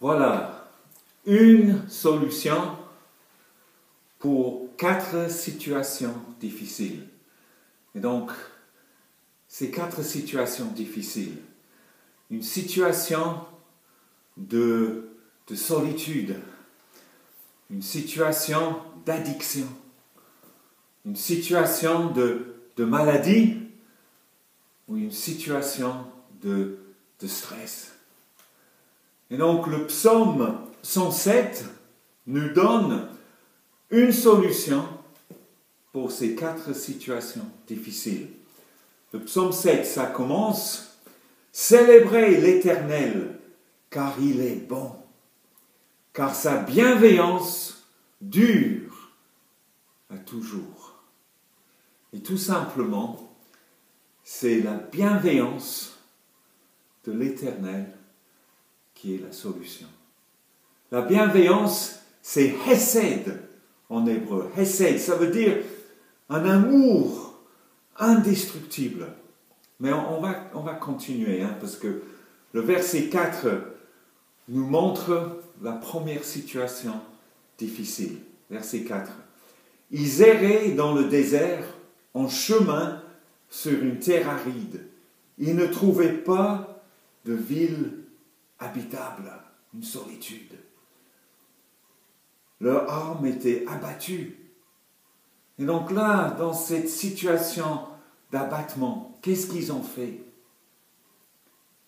Voilà, une solution pour 4 situations difficiles. Et donc, ces 4 situations difficiles, une situation de solitude, une situation d'addiction, une situation de maladie ou une situation de stress. Et donc le psaume 107 nous donne une solution pour ces 4 situations difficiles. Le psaume 7, ça commence « Célébrez l'Éternel, car il est bon, car sa bienveillance dure à toujours. » Et tout simplement, c'est la bienveillance de l'Éternel qui est la solution. La bienveillance, c'est hesed en hébreu. Hesed, ça veut dire un amour indestructible. Mais on va continuer, parce que le verset 4 nous montre la première situation difficile. Verset 4. Ils erraient dans le désert, en chemin sur une terre aride. Ils ne trouvaient pas de ville habitable, une solitude. Leur âme était abattue. Et donc là, dans cette situation d'abattement, qu'est-ce qu'ils ont fait?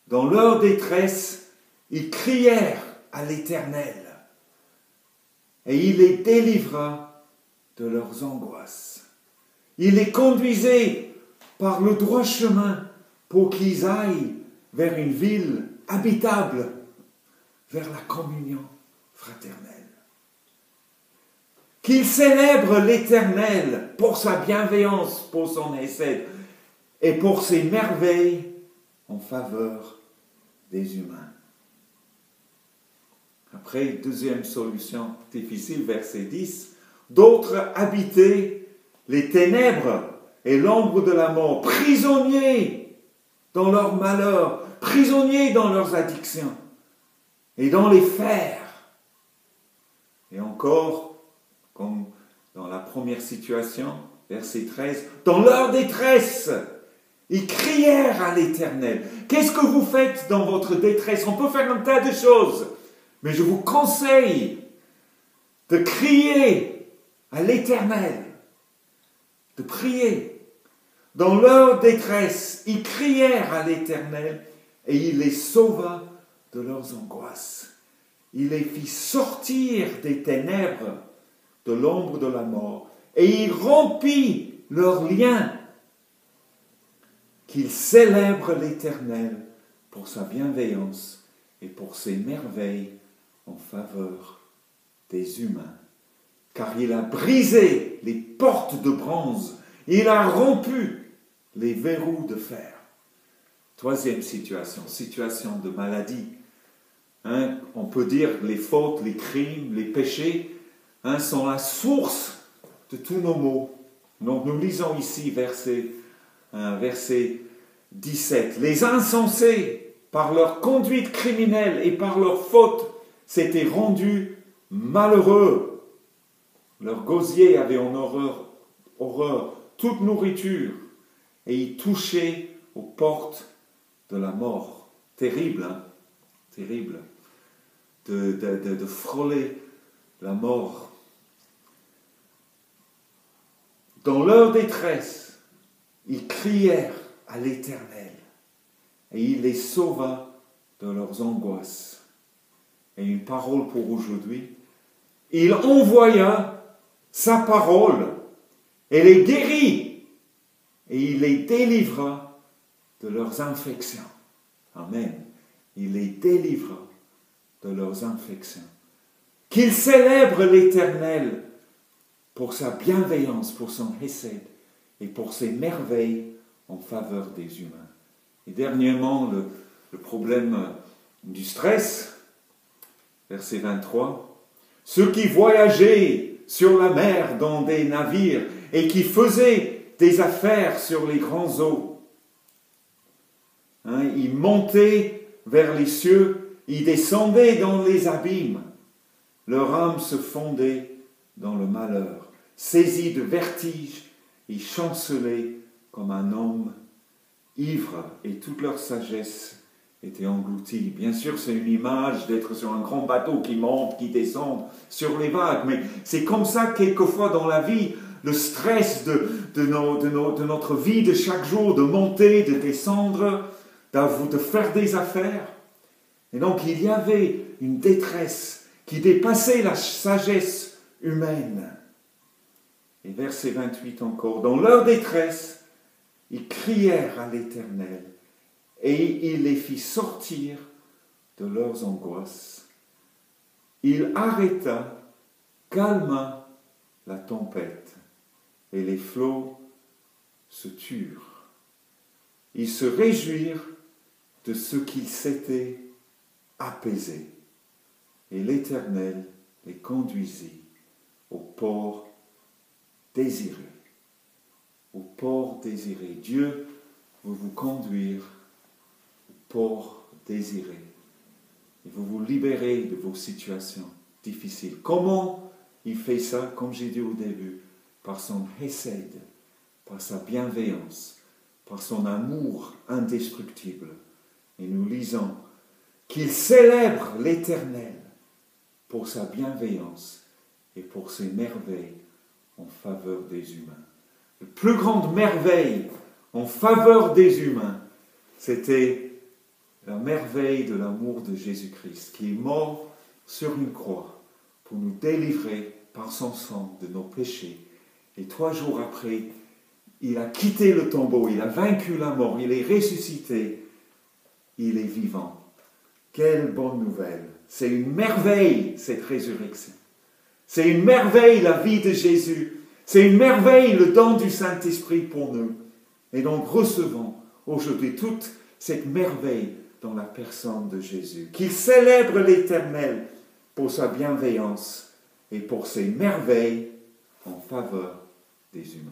Dans leur détresse, ils crièrent à l'Éternel et il les délivra de leurs angoisses. Il les conduisait par le droit chemin pour qu'ils aillent vers une ville habitable, vers la communion fraternelle. Qu'ils célèbrent l'Éternel pour sa bienveillance, pour son hesed et pour ses merveilles en faveur des humains. Après, deuxième solution difficile, verset 10. D'autres habitaient les ténèbres et l'ombre de la mort, prisonniers dans leur malheur, prisonniers dans leurs addictions et dans les fers. Et encore, comme dans la première situation, verset 13, dans leur détresse, ils crièrent à l'Éternel. Qu'est-ce que vous faites dans votre détresse? On peut faire un tas de choses, mais je vous conseille de crier à l'Éternel, de prier. Dans leur détresse, ils crièrent à l'Éternel et il les sauva de leurs angoisses. Il les fit sortir des ténèbres, de l'ombre de la mort, et il rompit leurs liens. Qu'ils célèbrent l'Éternel pour sa bienveillance et pour ses merveilles en faveur des humains. Car il a brisé les portes de bronze, il a rompu les verrous de fer. Troisième situation, situation de maladie. On peut dire les fautes, les crimes, les péchés sont la source de tous nos maux. Donc nous lisons ici verset 17. Les insensés, par leur conduite criminelle et par leur faute, s'étaient rendus malheureux. Leur gosier avait en horreur toute nourriture et ils touchaient aux portes de la mort. Terrible, terrible, de frôler la mort. Dans leur détresse, ils crièrent à l'Éternel et il les sauva de leurs angoisses. Et une parole pour aujourd'hui. Il envoya sa parole et les guérit et il les délivra de leurs infections. Amen. Il les délivra de leurs infections. Qu'ils célèbrent l'Éternel pour sa bienveillance, pour son hesed et pour ses merveilles en faveur des humains. Et dernièrement, le problème du stress, verset 23. Ceux qui voyageaient sur la mer dans des navires et qui faisaient des affaires sur les grands eaux. Ils montaient vers les cieux ils descendaient dans les abîmes. Leur âme se fondait dans le malheur. Saisis de vertige, ils chancelaient comme un homme ivre, et toute leur sagesse était engloutie. Bien sûr, c'est une image d'être sur un grand bateau qui monte, qui descend sur les vagues, mais c'est comme ça quelquefois dans la vie, le stress de notre vie de chaque jour, de monter, de descendre, de faire des affaires. Et donc il y avait une détresse qui dépassait la sagesse humaine. Et verset 28 encore, dans leur détresse, ils crièrent à l'Éternel et il les fit sortir de leurs angoisses. Il arrêta, calma la tempête et les flots se turent. Ils se réjouirent de ce qu'ils s'étaient apaisés. Et l'Éternel les conduisit au port désiré. Au port désiré. Dieu veut vous conduire au port désiré. Il veut vous libérer de vos situations difficiles. Comment il fait ça, comme j'ai dit au début? Par son hesed, par sa bienveillance, par son amour indestructible. Et nous lisons qu'il célèbre l'Éternel pour sa bienveillance et pour ses merveilles en faveur des humains. La plus grande merveille en faveur des humains, c'était la merveille de l'amour de Jésus-Christ, qui est mort sur une croix pour nous délivrer par son sang de nos péchés. Et 3 jours après, il a quitté le tombeau, il a vaincu la mort, il est ressuscité, il est vivant. Quelle bonne nouvelle! C'est une merveille, cette résurrection. C'est une merveille, la vie de Jésus. C'est une merveille, le don du Saint-Esprit pour nous. Et donc recevons aujourd'hui toute cette merveille dans la personne de Jésus. Qu'il célèbre l'Éternel pour sa bienveillance et pour ses merveilles en faveur des humains.